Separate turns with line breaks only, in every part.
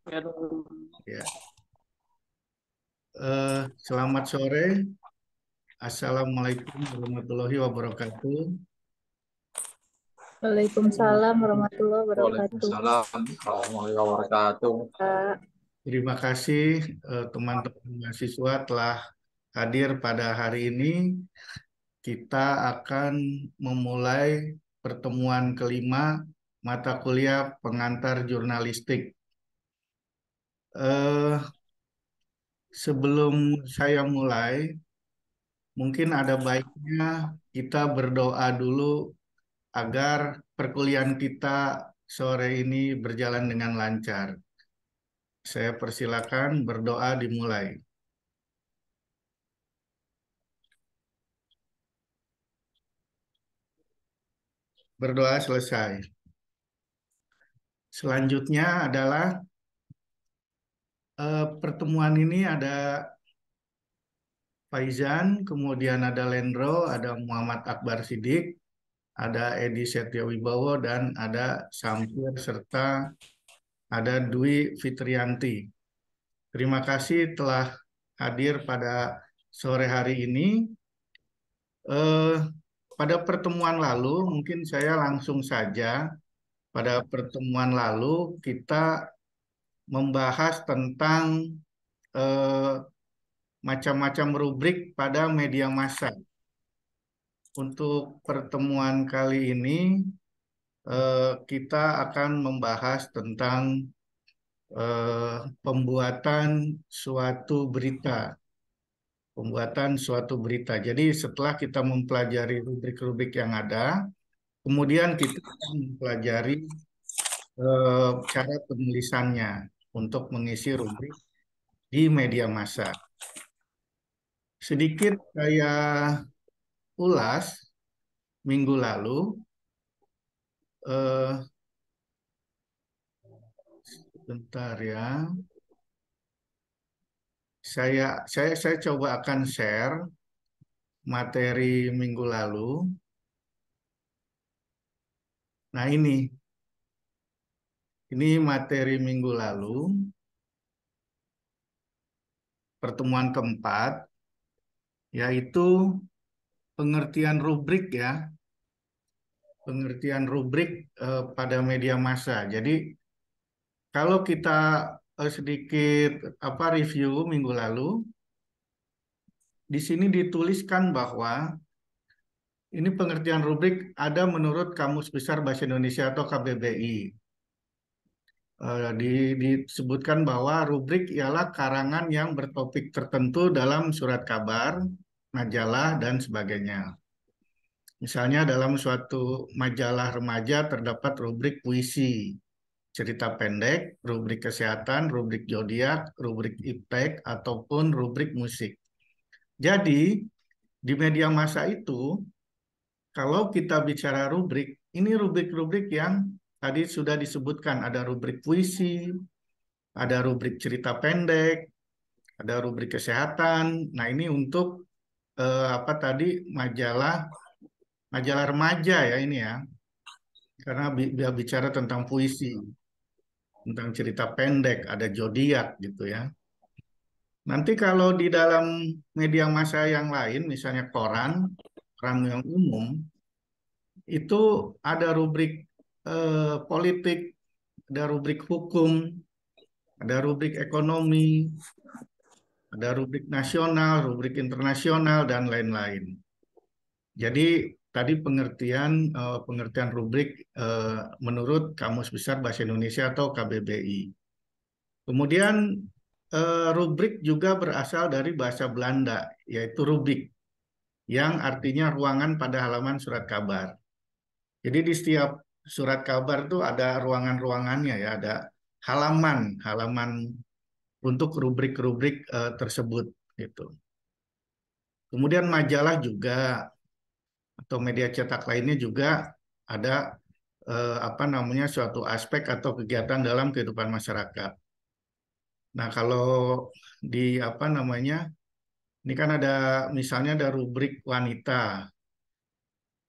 Ya. Selamat sore. Assalamualaikum warahmatullahi wabarakatuh.
Waalaikumsalam warahmatullahi wabarakatuh.
Waalaikumsalam warahmatullahi wabarakatuh.
Kak.
Terima kasih teman-teman mahasiswa telah hadir pada hari ini. Kita akan memulai pertemuan kelima mata kuliah pengantar jurnalistik. Eh, Sebelum saya mulai, mungkin ada baiknya kita berdoa dulu agar perkuliahan kita sore ini berjalan dengan lancar. Saya persilakan berdoa dimulai. Berdoa selesai. Selanjutnya adalah pertemuan ini ada Faizan, kemudian ada Lendro, ada Muhammad Akbar Sidik, ada Edi Setiowibowo, dan ada Samsir, serta ada Dwi Fitrianti. Terima kasih telah hadir pada sore hari ini. Eh, Pada pertemuan lalu, mungkin saya langsung saja. Pada pertemuan lalu, kita membahas tentang eh, macam-macam rubrik pada media massa. Untuk pertemuan kali ini, kita akan membahas tentang pembuatan suatu berita. Pembuatan suatu berita. Jadi setelah kita mempelajari rubrik-rubrik yang ada, kemudian kita akan mempelajari cara penulisannya untuk mengisi rubrik di media massa. Sedikit saya ulas minggu lalu, eh, bentar ya. Saya coba akan share materi minggu lalu. Nah, ini materi minggu lalu, pertemuan keempat, yaitu pengertian rubrik ya, pengertian rubrik pada media massa. Jadi kalau kita sedikit review minggu lalu, di sini dituliskan bahwa ini pengertian rubrik ada menurut Kamus Besar Bahasa Indonesia atau KBBI. Disebutkan bahwa rubrik ialah karangan yang bertopik tertentu dalam surat kabar, majalah, dan sebagainya. Misalnya dalam suatu majalah remaja terdapat rubrik puisi, cerita pendek, rubrik kesehatan, rubrik zodiak, rubrik iptek, ataupun rubrik musik. Jadi, di media massa itu, kalau kita bicara rubrik, ini rubrik-rubrik yang tadi sudah disebutkan. Ada rubrik puisi, ada rubrik cerita pendek, ada rubrik kesehatan. Nah, ini untuk apa tadi majalah majalah remaja ya ini ya. Karena dia bicara tentang puisi, tentang cerita pendek, ada zodiak gitu ya. Nanti kalau di dalam media massa yang lain, misalnya koran, koran yang umum, itu ada rubrik politik, ada rubrik hukum, ada rubrik ekonomi, ada rubrik nasional, rubrik internasional, dan lain-lain. Jadi tadi pengertian rubrik menurut Kamus Besar Bahasa Indonesia atau KBBI. Kemudian rubrik juga berasal dari bahasa Belanda, yaitu rubrik, yang artinya ruangan pada halaman surat kabar. Jadi di setiap surat kabar itu ada ruangan-ruangannya ya, ada halaman-halaman untuk rubrik-rubrik tersebut gitu. Kemudian majalah juga atau media cetak lainnya juga ada apa namanya suatu aspek atau kegiatan dalam kehidupan masyarakat. Nah, kalau di apa namanya ini kan ada misalnya ada rubrik wanita.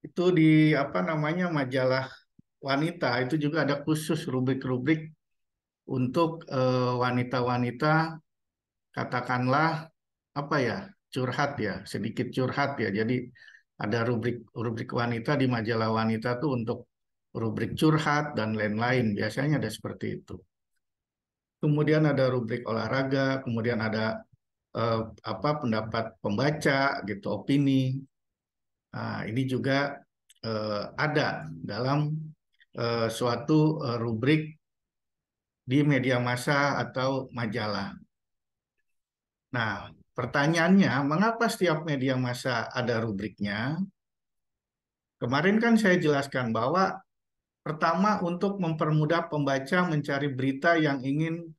Itu di apa namanya majalah wanita itu juga ada khusus rubrik-rubrik untuk wanita-wanita, katakanlah apa ya, curhat ya, sedikit curhat ya. Jadi ada rubrik wanita di majalah wanita tuh untuk rubrik curhat dan lain-lain. Biasanya ada seperti itu. Kemudian ada rubrik olahraga, kemudian ada eh, pendapat pembaca gitu, opini. Nah, ini juga ada dalam suatu rubrik di media massa atau majalah. Nah, pertanyaannya, mengapa setiap media massa ada rubriknya? Kemarin kan saya jelaskan bahwa pertama untuk mempermudah pembaca mencari berita yang ingin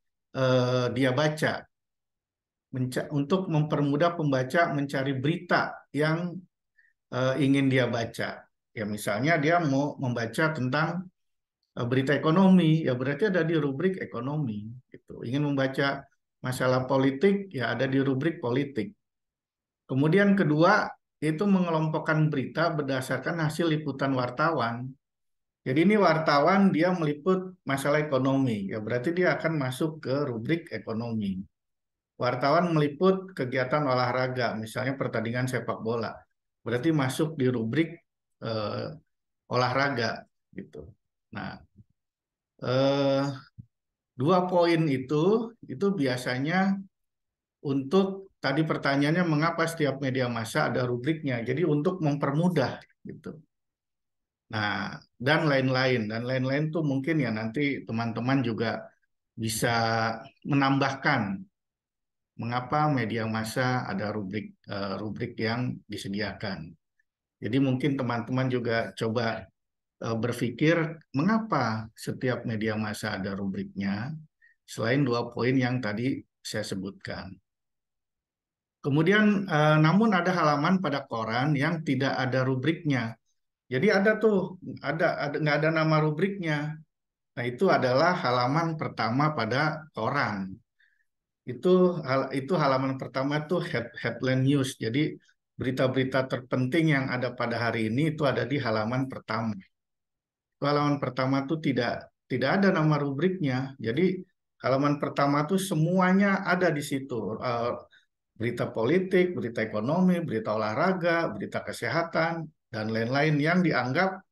dia baca, untuk mempermudah pembaca mencari berita yang ingin dia baca. Ya misalnya dia mau membaca tentang berita ekonomi, ya berarti ada di rubrik ekonomi. Gitu. Ingin membaca masalah politik, ya ada di rubrik politik. Kemudian kedua, itu mengelompokkan berita berdasarkan hasil liputan wartawan. Jadi ini wartawan dia meliput masalah ekonomi, ya berarti dia akan masuk ke rubrik ekonomi. Wartawan meliput kegiatan olahraga, misalnya pertandingan sepak bola, berarti masuk di rubrik eh, olahraga gitu. Nah, eh, dua poin itu biasanya untuk tadi pertanyaannya mengapa setiap media massa ada rubriknya. Jadi untuk mempermudah gitu. Nah, dan lain-lain tuh mungkin ya nanti teman-teman juga bisa menambahkan mengapa media massa ada rubrik yang disediakan. Jadi mungkin teman-teman juga coba berpikir mengapa setiap media massa ada rubriknya selain dua poin yang tadi saya sebutkan. Kemudian, namun ada halaman pada koran yang tidak ada rubriknya. Jadi ada tuh, nggak ada nama rubriknya. Nah, itu adalah halaman pertama pada koran. Itu itu halaman pertama tuh headline news. Jadi berita-berita terpenting yang ada pada hari ini itu ada di halaman pertama. Halaman pertama tuh tidak ada nama rubriknya. Jadi halaman pertama tuh semuanya ada di situ. Berita politik, berita ekonomi, berita olahraga, berita kesehatan, dan lain-lain yang dianggap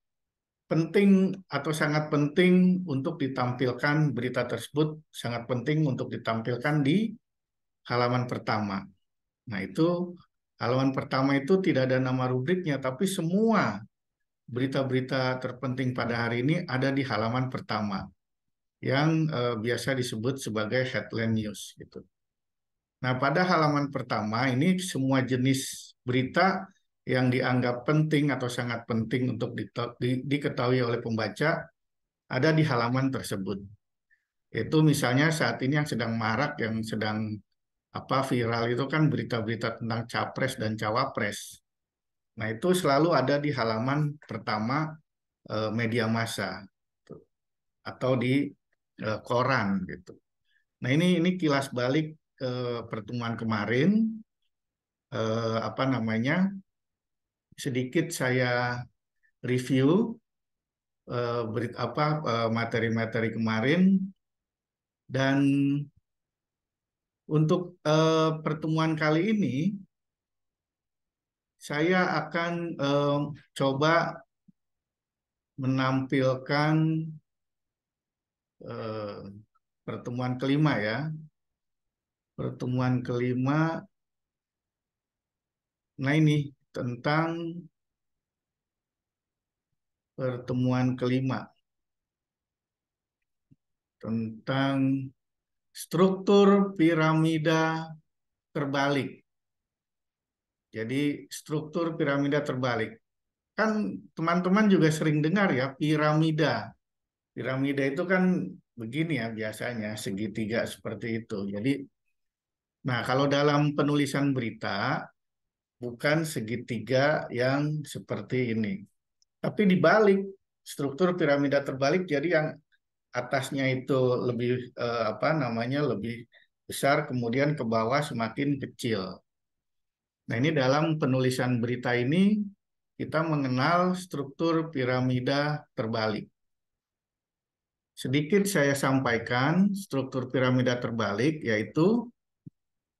penting atau sangat penting untuk ditampilkan berita tersebut, sangat penting untuk ditampilkan di halaman pertama. Nah, itu halaman pertama itu tidak ada nama rubriknya, tapi semua berita-berita terpenting pada hari ini ada di halaman pertama yang biasa disebut sebagai headline news gitu. Nah, pada halaman pertama ini semua jenis berita yang dianggap penting atau sangat penting untuk diketahui oleh pembaca ada di halaman tersebut. Itu misalnya saat ini yang sedang marak, yang sedang viral itu kan berita-berita tentang capres dan cawapres. Nah, itu selalu ada di halaman pertama media massa tuh, atau di koran gitu. Nah, ini kilas balik pertemuan kemarin, apa namanya, sedikit saya review materi-materi kemarin, dan untuk pertemuan kali ini saya akan coba menampilkan eh, pertemuan kelima ya. Pertemuan kelima, nah ini tentang pertemuan kelima tentang struktur piramida terbalik. Jadi struktur piramida terbalik. Kan teman-teman juga sering dengar ya piramida. Piramida itu kan begini ya biasanya segitiga seperti itu. Jadi, nah kalau dalam penulisan berita bukan segitiga yang seperti ini. Tapi dibalik struktur piramida terbalik jadi yang atasnya itu lebih lebih besar kemudian ke bawah semakin kecil. Nah, ini dalam penulisan berita ini kita mengenal struktur piramida terbalik. sedikit saya sampaikan struktur piramida terbalik, yaitu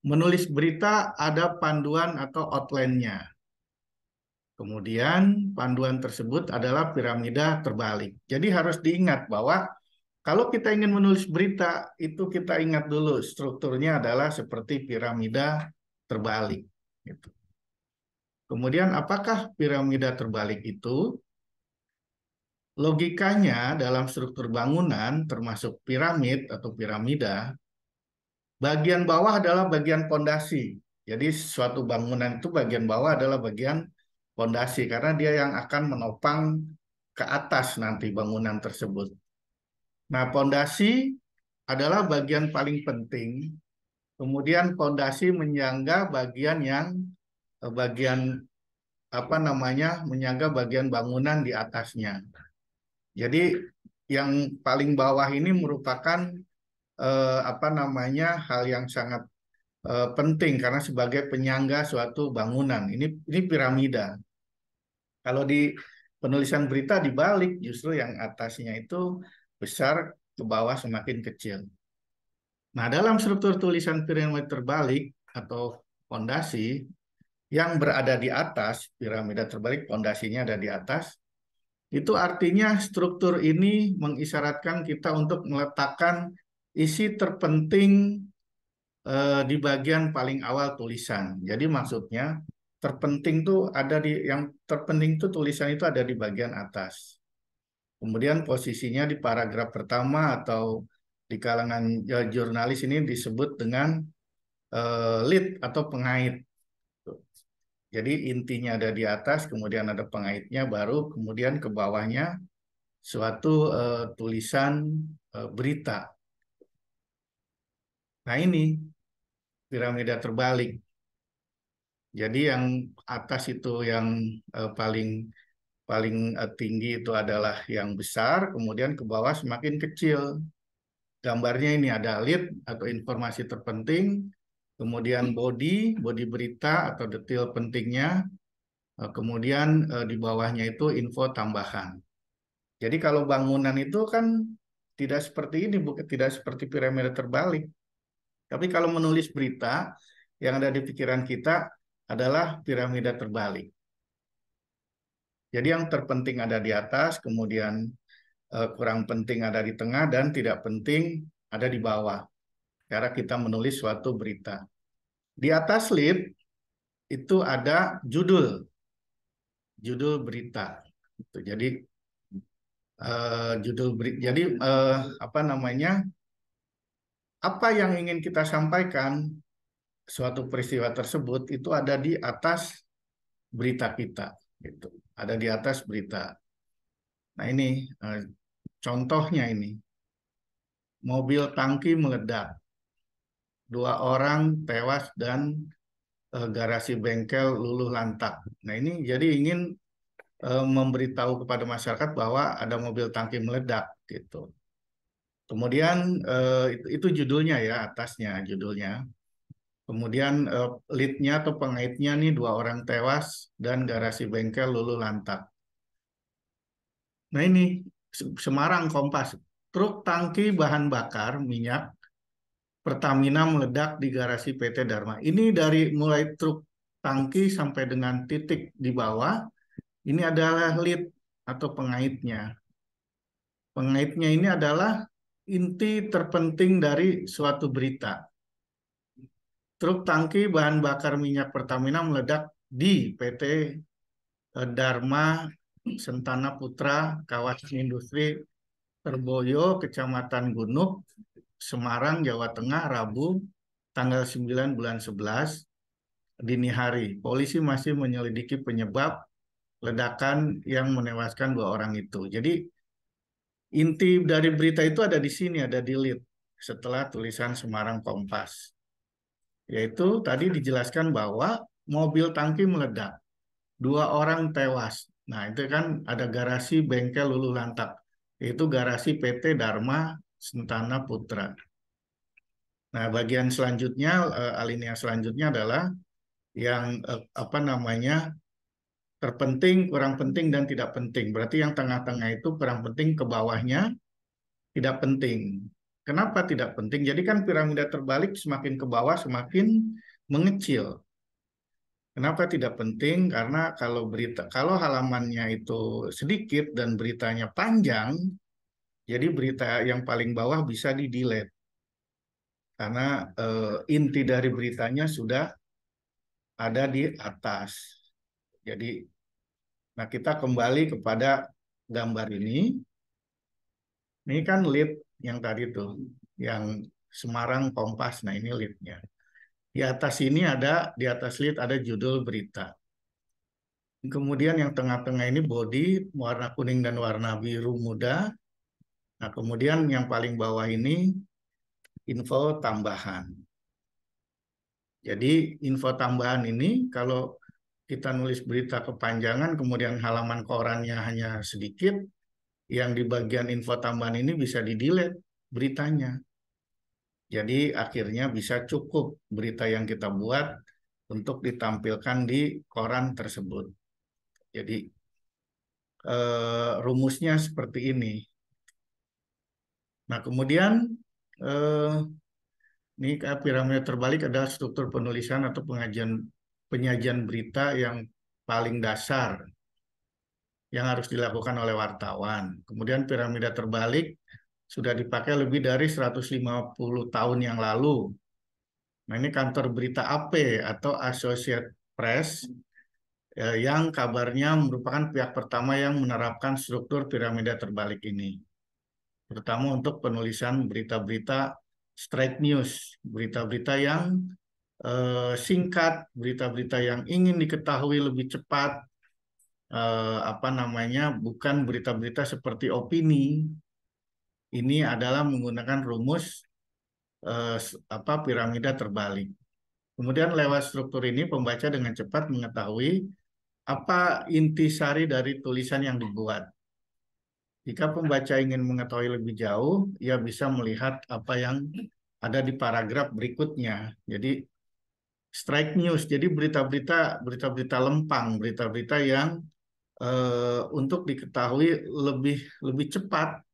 menulis berita ada panduan atau outline-nya. Kemudian panduan tersebut adalah piramida terbalik. Jadi harus diingat bahwa kalau kita ingin menulis berita, itu kita ingat dulu strukturnya adalah seperti piramida terbalik. Gitu. Kemudian apakah piramida terbalik itu? Logikanya dalam struktur bangunan termasuk piramid atau piramida, bagian bawah adalah bagian pondasi. Jadi suatu bangunan itu bagian bawah adalah bagian pondasi karena dia yang akan menopang ke atas nanti bangunan tersebut. Nah, pondasi adalah bagian paling penting. Kemudian pondasi menyangga bagian yang bagian apa namanya? Menyangga bagian bangunan di atasnya. Jadi yang paling bawah ini merupakan apa namanya? Hal yang sangat penting karena sebagai penyangga suatu bangunan. Ini piramida. Kalau di penulisan berita dibalik, justru yang atasnya itu besar, ke bawah semakin kecil. Nah, dalam struktur tulisan piramida terbalik atau pondasi yang berada di atas, piramida terbalik pondasinya ada di atas, itu artinya struktur ini mengisyaratkan kita untuk meletakkan isi terpenting di bagian paling awal tulisan. Jadi maksudnya terpenting tuh ada di yang terpenting tuh tulisan itu ada di bagian atas. Kemudian posisinya di paragraf pertama atau di kalangan jurnalis ini disebut dengan lead atau pengait. Jadi intinya ada di atas, kemudian ada pengaitnya, baru kemudian ke bawahnya suatu tulisan berita. Nah ini piramida terbalik. Jadi yang atas itu yang paling tinggi itu adalah yang besar, kemudian ke bawah semakin kecil. Gambarnya ini ada lead atau informasi terpenting, kemudian body berita atau detail pentingnya, kemudian di bawahnya itu info tambahan. Jadi kalau bangunan itu kan tidak seperti ini, bukan tidak seperti piramida terbalik. Tapi kalau menulis berita, yang ada di pikiran kita adalah piramida terbalik. Jadi yang terpenting ada di atas, kemudian kurang penting ada di tengah, dan tidak penting ada di bawah. Cara kita menulis suatu berita. Di atas lead itu ada judul berita. Jadi judul berita. Jadi apa namanya? Apa yang ingin kita sampaikan suatu peristiwa tersebut itu ada di atas berita kita, gitu. Ada di atas berita. Nah ini contohnya ini, mobil tangki meledak, 2 orang tewas dan garasi bengkel luluh lantak. Nah ini jadi ingin memberitahu kepada masyarakat bahwa ada mobil tangki meledak, gitu. Kemudian itu judulnya ya, atasnya judulnya. Kemudian lead-nya atau pengaitnya nih 2 orang tewas dan garasi bengkel luluh lantak. Nah ini Semarang Kompas, truk tangki bahan bakar minyak Pertamina meledak di garasi PT Dharma. Ini dari mulai truk tangki sampai dengan titik di bawah, ini adalah lead atau pengaitnya. Pengaitnya ini adalah inti terpenting dari suatu berita. Truk tangki bahan bakar minyak Pertamina meledak di PT Dharma Sentana Putra, kawasan industri Terboyo, Kecamatan Gunung, Semarang, Jawa Tengah, Rabu, tanggal 9 bulan 11, dini hari. Polisi masih menyelidiki penyebab ledakan yang menewaskan 2 orang itu. Jadi inti dari berita itu ada di sini, ada di lead setelah tulisan Semarang Kompas. Yaitu tadi dijelaskan bahwa mobil tangki meledak, 2 orang tewas. Nah itu kan ada garasi bengkel luluh lantak, yaitu garasi PT Dharma Sentana Putra. Nah bagian selanjutnya, alinea selanjutnya adalah yang apa namanya terpenting, kurang penting, dan tidak penting. Berarti yang tengah-tengah itu kurang penting, ke bawahnya tidak penting. Kenapa tidak penting? Jadi kan piramida terbalik semakin ke bawah semakin mengecil. Kenapa tidak penting? Karena kalau halamannya itu sedikit dan beritanya panjang, jadi berita yang paling bawah bisa di-delete karena inti dari beritanya sudah ada di atas. Jadi, nah kita kembali kepada gambar ini. Ini kan lead yang tadi tuh, yang Semarang Kompas. Nah ini leadnya. Di atas lead ada judul berita. Kemudian yang tengah-tengah ini body warna kuning dan warna biru muda. Nah kemudian yang paling bawah ini info tambahan. Jadi info tambahan ini kalau kita nulis berita kepanjangan, kemudian halaman korannya hanya sedikit, yang di bagian info tambahan ini bisa di-delete beritanya. Jadi akhirnya bisa cukup berita yang kita buat untuk ditampilkan di koran tersebut. Jadi rumusnya seperti ini. Nah kemudian eh, ini piramida terbalik adalah struktur penulisan atau penyajian berita yang paling dasar yang harus dilakukan oleh wartawan. Kemudian piramida terbalik sudah dipakai lebih dari 150 tahun yang lalu. Nah, ini kantor berita AP atau Associated Press yang kabarnya merupakan pihak pertama yang menerapkan struktur piramida terbalik ini. Terutama untuk penulisan berita-berita straight news, berita-berita yang singkat, berita-berita yang ingin diketahui lebih cepat, bukan berita-berita seperti opini. Ini adalah menggunakan rumus piramida terbalik. Kemudian lewat struktur ini pembaca dengan cepat mengetahui apa intisari dari tulisan yang dibuat. Jika pembaca ingin mengetahui lebih jauh, ia bisa melihat apa yang ada di paragraf berikutnya. Jadi strike news, jadi berita-berita lempang, berita-berita yang untuk diketahui lebih cepat.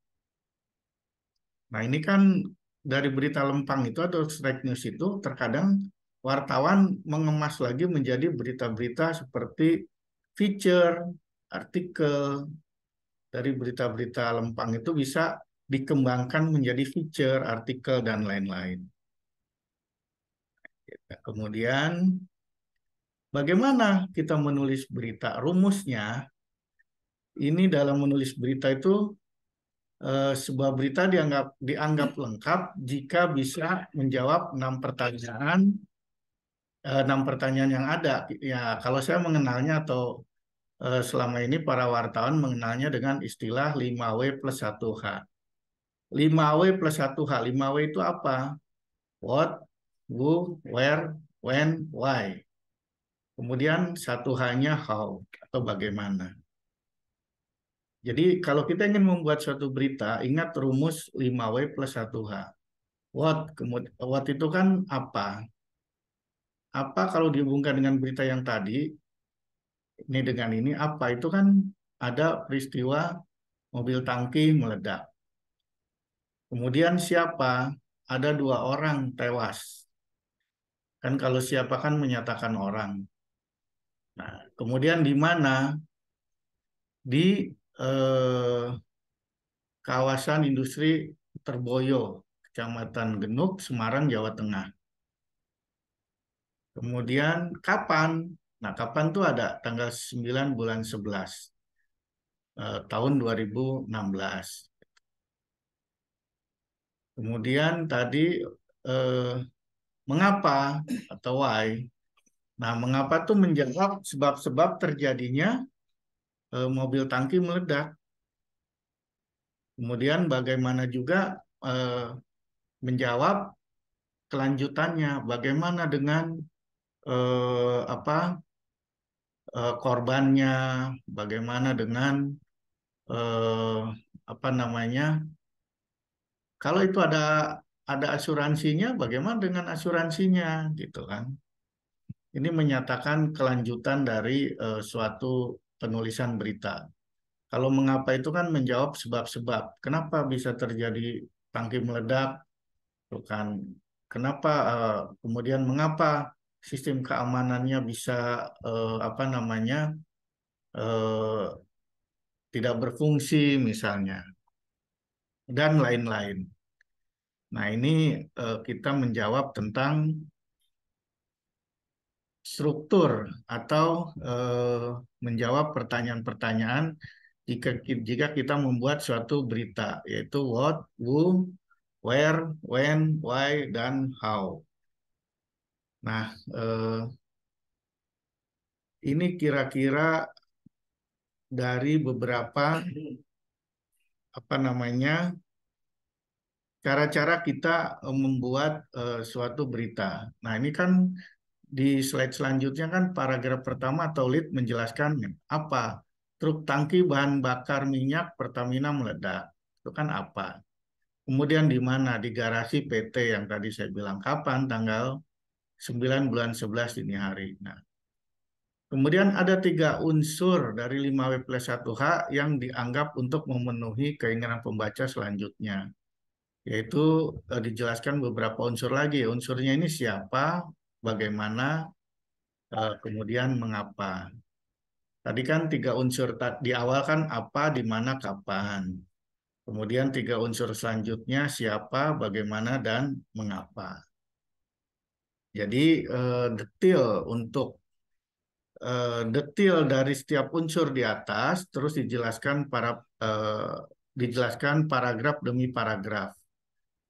Nah, ini kan dari berita lempang itu atau strike news itu terkadang wartawan mengemas lagi menjadi berita-berita seperti feature, artikel. Dari berita-berita lempang itu bisa dikembangkan menjadi feature, artikel, dan lain-lain. Kemudian, bagaimana kita menulis berita? Rumusnya, ini dalam menulis berita itu sebuah berita dianggap lengkap jika bisa menjawab 6 pertanyaan yang ada. Ya, kalau saya mengenalnya atau selama ini para wartawan mengenalnya dengan istilah 5W plus 1H. 5W plus 1H. 5W itu apa? What, who, where, when, why. Kemudian 1H-nya how atau bagaimana. Jadi kalau kita ingin membuat suatu berita, ingat rumus 5W plus 1H. What itu kan apa? Apa kalau dihubungkan dengan berita yang tadi, ini dengan ini, apa itu kan ada peristiwa mobil tangki meledak. Kemudian siapa? Ada 2 orang tewas. Kan kalau siapa kan menyatakan orang. Nah, kemudian di mana? Di kawasan industri Terboyo, Kecamatan Genuk, Semarang, Jawa Tengah. Kemudian kapan? Nah, kapan tuh ada tanggal 9 bulan 11 tahun 2016. Kemudian tadi mengapa atau why? Nah, mengapa tuh menjawab sebab-sebab terjadinya mobil tangki meledak. Kemudian bagaimana juga menjawab kelanjutannya, bagaimana dengan korbannya, bagaimana dengan kalau itu ada asuransinya, bagaimana dengan asuransinya, gitu kan? Ini menyatakan kelanjutan dari suatu penulisan berita. Kalau mengapa itu kan menjawab sebab-sebab. Kenapa bisa terjadi tangki meledak? Bukan. Kenapa kemudian mengapa sistem keamanannya bisa apa namanya eh, tidak berfungsi misalnya dan lain-lain. Nah, ini kita menjawab tentang struktur atau menjawab pertanyaan-pertanyaan jika kita membuat suatu berita, yaitu what, who, where, when, why, dan how. Nah, ini kira-kira dari beberapa apa namanya cara-cara kita membuat suatu berita. Nah, ini kan di slide selanjutnya kan paragraf pertama atau lead menjelaskan apa truk tangki bahan bakar minyak Pertamina meledak. Itu kan apa? Kemudian di mana? Di garasi PT yang tadi saya bilang. Kapan? Tanggal 9 bulan 11 dini hari. Nah, kemudian ada 3 unsur dari 5W+1H yang dianggap untuk memenuhi keinginan pembaca selanjutnya. Yaitu dijelaskan beberapa unsur lagi. Unsurnya ini siapa, bagaimana, kemudian mengapa. Tadi kan 3 unsur di awal kan apa, di mana, kapan. Kemudian 3 unsur selanjutnya siapa, bagaimana, dan mengapa. Jadi untuk detail dari setiap unsur di atas, terus dijelaskan paragraf demi paragraf.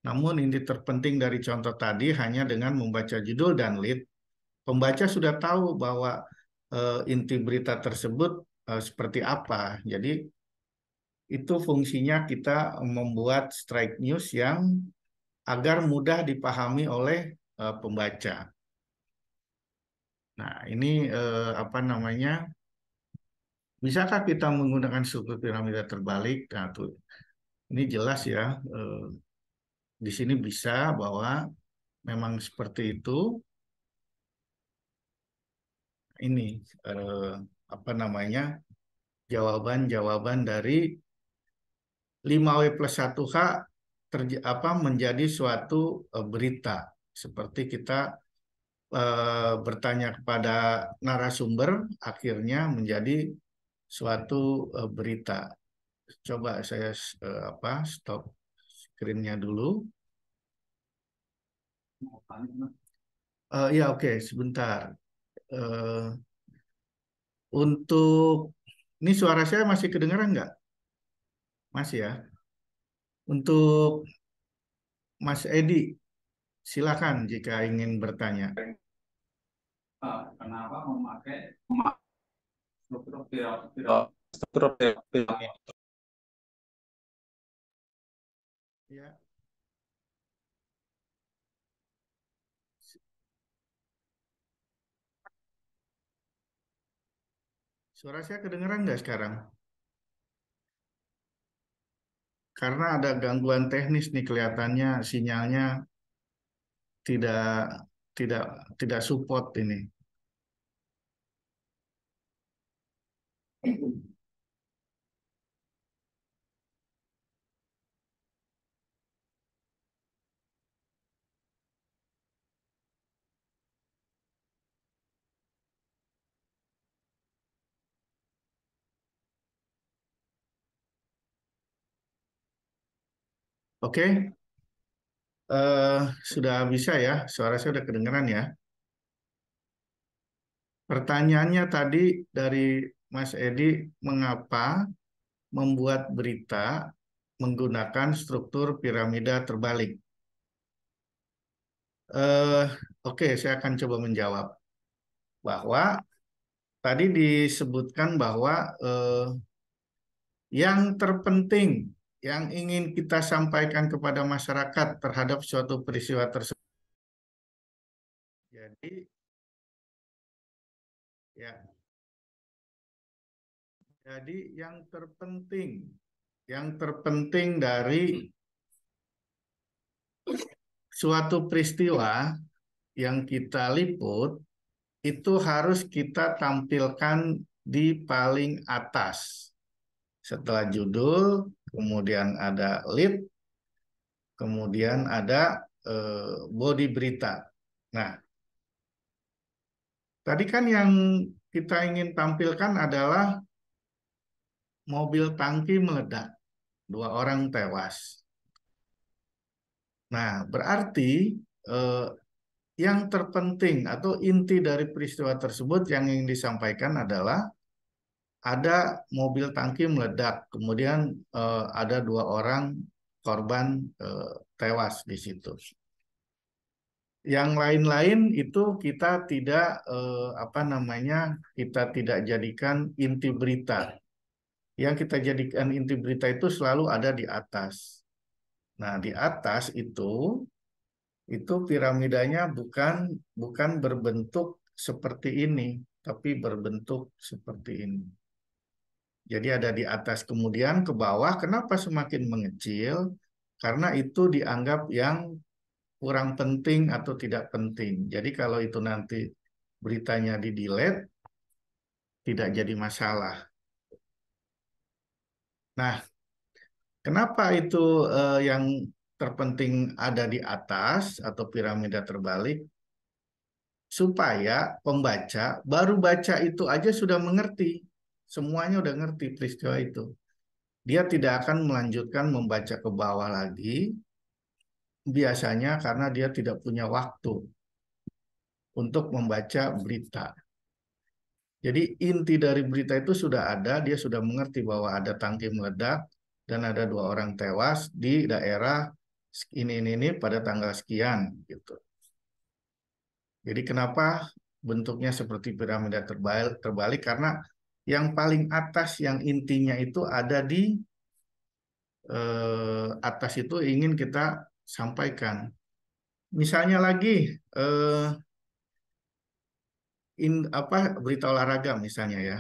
Namun inti terpenting dari contoh tadi hanya dengan membaca judul dan lead, pembaca sudah tahu bahwa inti berita tersebut seperti apa. Jadi itu fungsinya kita membuat strike news yang agar mudah dipahami oleh pembaca. Nah, ini apa namanya? Bisakah kita menggunakan struktur piramida terbalik? Nah, tuh, ini jelas ya. Di sini bisa bahwa memang seperti itu. Ini eh, apa namanya? Jawaban-jawaban dari 5W+1H menjadi suatu berita. Seperti kita bertanya kepada narasumber, akhirnya menjadi suatu berita. Coba saya stop screen-nya dulu. Ya oke, sebentar. Eh, untuk ini suara saya masih kedengaran nggak? Masih ya. Untuk Mas Edi, silakan jika ingin bertanya.
Kenapa memakai struktur piramida?
Ya, suara saya kedengaran nggak sekarang? Karena ada gangguan teknis nih kelihatannya sinyalnya tidak tidak tidak support ini. Oke, eh, sudah bisa ya, suara saya sudah kedengaran ya. Pertanyaannya tadi dari Mas Edi, mengapa membuat berita menggunakan struktur piramida terbalik? Eh, oke, saya akan coba menjawab bahwa tadi disebutkan bahwa yang terpenting yang ingin kita sampaikan kepada masyarakat terhadap suatu peristiwa tersebut. Jadi, ya, jadi yang terpenting dari suatu peristiwa yang kita liput itu harus kita tampilkan di paling atas. Setelah judul, kemudian ada lead, kemudian ada body berita. Nah, tadi kan yang kita ingin tampilkan adalah mobil tangki meledak, 2 orang tewas. Nah, berarti eh, yang terpenting atau inti dari peristiwa tersebut yang ingin disampaikan adalah ada mobil tangki meledak, kemudian ada 2 orang korban tewas di situ. Yang lain-lain itu kita tidak kita tidak jadikan inti berita. Yang kita jadikan inti berita itu selalu ada di atas. Nah, di atas itu piramidanya bukan berbentuk seperti ini, tapi berbentuk seperti ini. Jadi ada di atas, kemudian ke bawah. Kenapa semakin mengecil? Karena itu dianggap yang kurang penting atau tidak penting. Jadi kalau itu nanti beritanya di-delete, tidak jadi masalah. Nah, kenapa itu yang terpenting ada di atas atau piramida terbalik? Supaya pembaca baru baca itu aja sudah mengerti. Semuanya udah ngerti peristiwa itu. Dia tidak akan melanjutkan membaca ke bawah lagi, biasanya karena dia tidak punya waktu untuk membaca berita. Jadi inti dari berita itu sudah ada, dia sudah mengerti bahwa ada tangki meledak dan ada 2 orang tewas di daerah ini pada tanggal sekian gitu. Jadi kenapa bentuknya seperti piramida terbalik? Karena yang paling atas yang intinya itu ada di atas itu ingin kita sampaikan. Misalnya lagi eh, berita olahraga misalnya ya.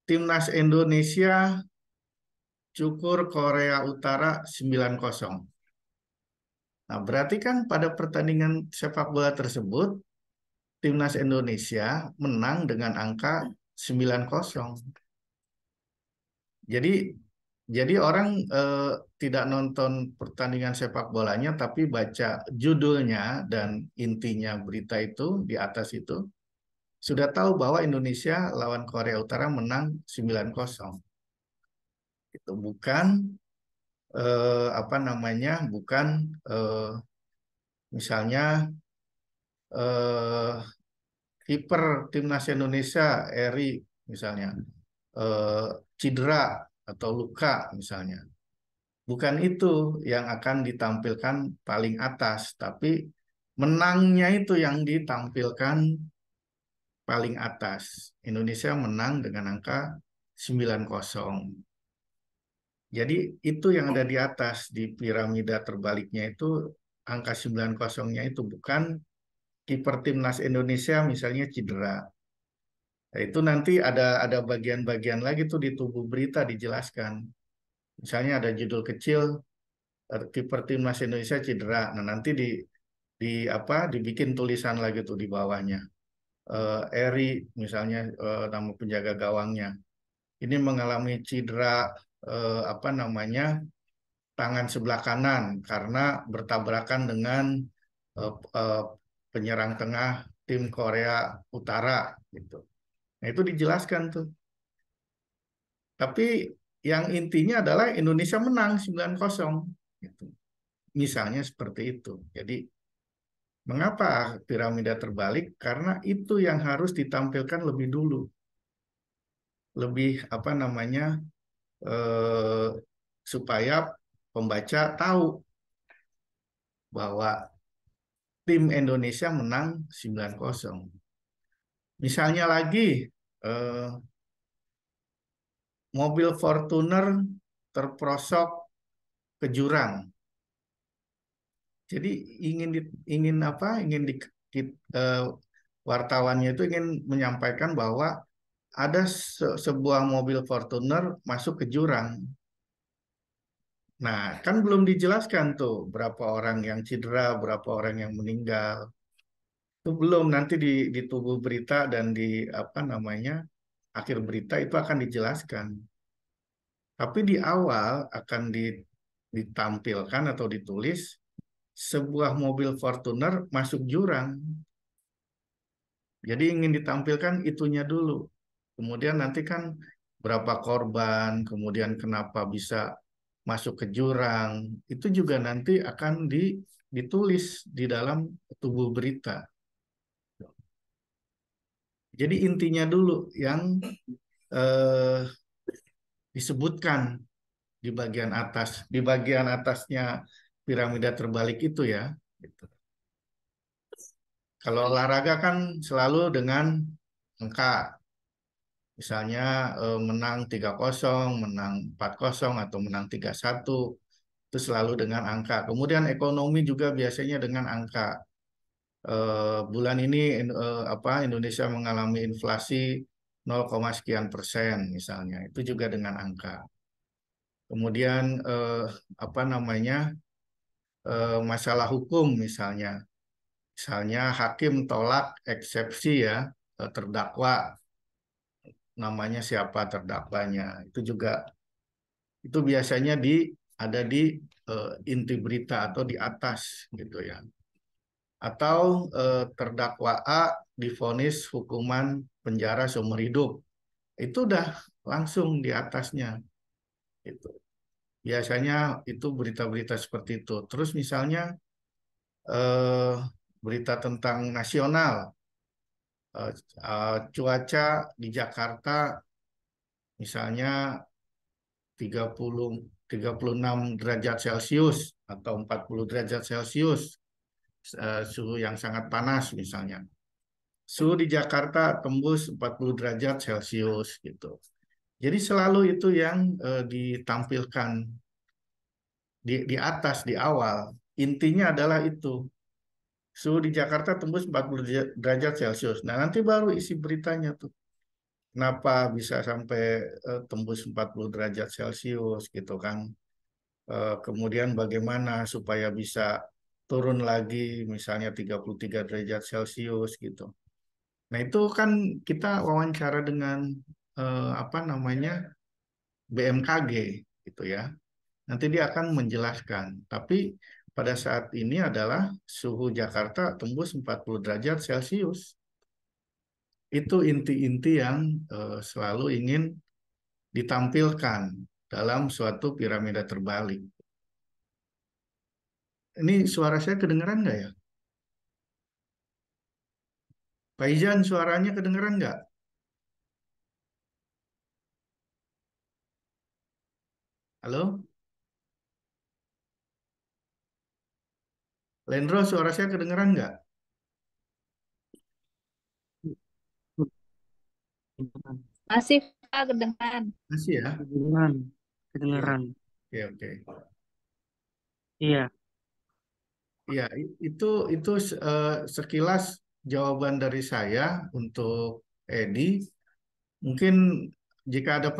Timnas Indonesia cukur Korea Utara 9-0. Nah, berarti kan pada pertandingan sepak bola tersebut Timnas Indonesia menang dengan angka 9-0. Jadi jadi orang tidak nonton pertandingan sepak bolanya tapi baca judulnya dan intinya berita itu di atas itu sudah tahu bahwa Indonesia lawan Korea Utara menang 9-0. Itu bukan bukan misalnya eh, kiper timnas Indonesia Eri misalnya eh, cedera atau luka misalnya. Bukan itu yang akan ditampilkan paling atas, tapi menangnya itu yang ditampilkan paling atas. Indonesia menang dengan angka 9-0. Jadi itu yang ada di atas di piramida terbaliknya itu angka 9-0-nya itu bukan kiper timnas Indonesia misalnya cedera. Nah, itu nanti ada bagian-bagian lagi tuh di tubuh berita dijelaskan. Misalnya ada judul kecil kiper timnas Indonesia cedera. Nah, nanti di dibikin tulisan lagi tuh di bawahnya. Eri misalnya nama penjaga gawangnya. Ini mengalami cedera tangan sebelah kanan karena bertabrakan dengan eh, eh, penyerang tengah tim Korea Utara gitu. Nah, itu dijelaskan tuh. Tapi yang intinya adalah Indonesia menang 9-0 gitu. Misalnya seperti itu. Jadi mengapa piramida terbalik? Karena itu yang harus ditampilkan lebih dulu. Lebih eh, supaya pembaca tahu bahwa tim Indonesia menang 9-0. Misalnya lagi eh, mobil Fortuner terprosok ke jurang. Jadi ingin apa? Eh, wartawannya itu ingin menyampaikan bahwa ada sebuah mobil Fortuner masuk ke jurang. Nah, kan belum dijelaskan tuh berapa orang yang cedera, berapa orang yang meninggal. Itu belum nanti di tubuh berita dan di akhir berita itu akan dijelaskan. Tapi di awal akan ditampilkan atau ditulis sebuah mobil Fortuner masuk jurang. Jadi ingin ditampilkan itunya dulu. Kemudian nanti kan berapa korban, kemudian kenapa bisa masuk ke jurang, itu juga nanti akan ditulis di dalam tubuh berita. Jadi intinya dulu yang eh, disebutkan di bagian atas, di bagian atasnya piramida terbalik itu ya. Gitu. Kalau olahraga kan selalu dengan angka. Misalnya menang 3-0, menang 4-0 atau menang 3-1 itu selalu dengan angka. Kemudian ekonomi juga biasanya dengan angka. Bulan ini Indonesia mengalami inflasi 0, sekian persen misalnya. Itu juga dengan angka. Kemudian apa namanya masalah hukum misalnya. Misalnya hakim tolak eksepsi ya terdakwa namanya siapa terdakwanya. Itu juga itu biasanya ada di inti berita atau di atas gitu ya. Atau terdakwa A divonis hukuman penjara seumur hidup. Itu udah langsung di atasnya gitu. Biasanya itu berita-berita seperti itu. Terus misalnya eh, berita tentang nasional, cuaca di Jakarta misalnya 30 36 derajat Celcius atau 40 derajat Celcius, suhu yang sangat panas misalnya. Suhu di Jakarta tembus 40 derajat Celcius gitu. Jadi selalu itu yang ditampilkan di atas di awal. Intinya adalah itu. Suhu di Jakarta tembus 40 derajat Celcius. Nah, nanti baru isi beritanya tuh. Kenapa bisa sampai tembus 40 derajat Celcius gitu kan. Kemudian bagaimana supaya bisa turun lagi misalnya 33 derajat Celcius gitu. Nah, itu kan kita wawancara dengan apa namanya BMKG gitu ya. Nanti dia akan menjelaskan. Tapi pada saat ini adalah suhu Jakarta tembus 40 derajat Celcius. Itu inti-inti yang selalu ingin ditampilkan dalam suatu piramida terbalik. Ini suara saya kedengeran nggak ya? Pak Izan, suaranya kedengeran nggak? Halo? Lendro, suara saya kedengeran nggak?
Masih Pak kedengaran.
Masih ya?
Kedengeran,
Iya.
kedengeran.
Oke, oke.
Iya,
Iya, itu sekilas jawaban dari saya untuk Edi. Mungkin jika ada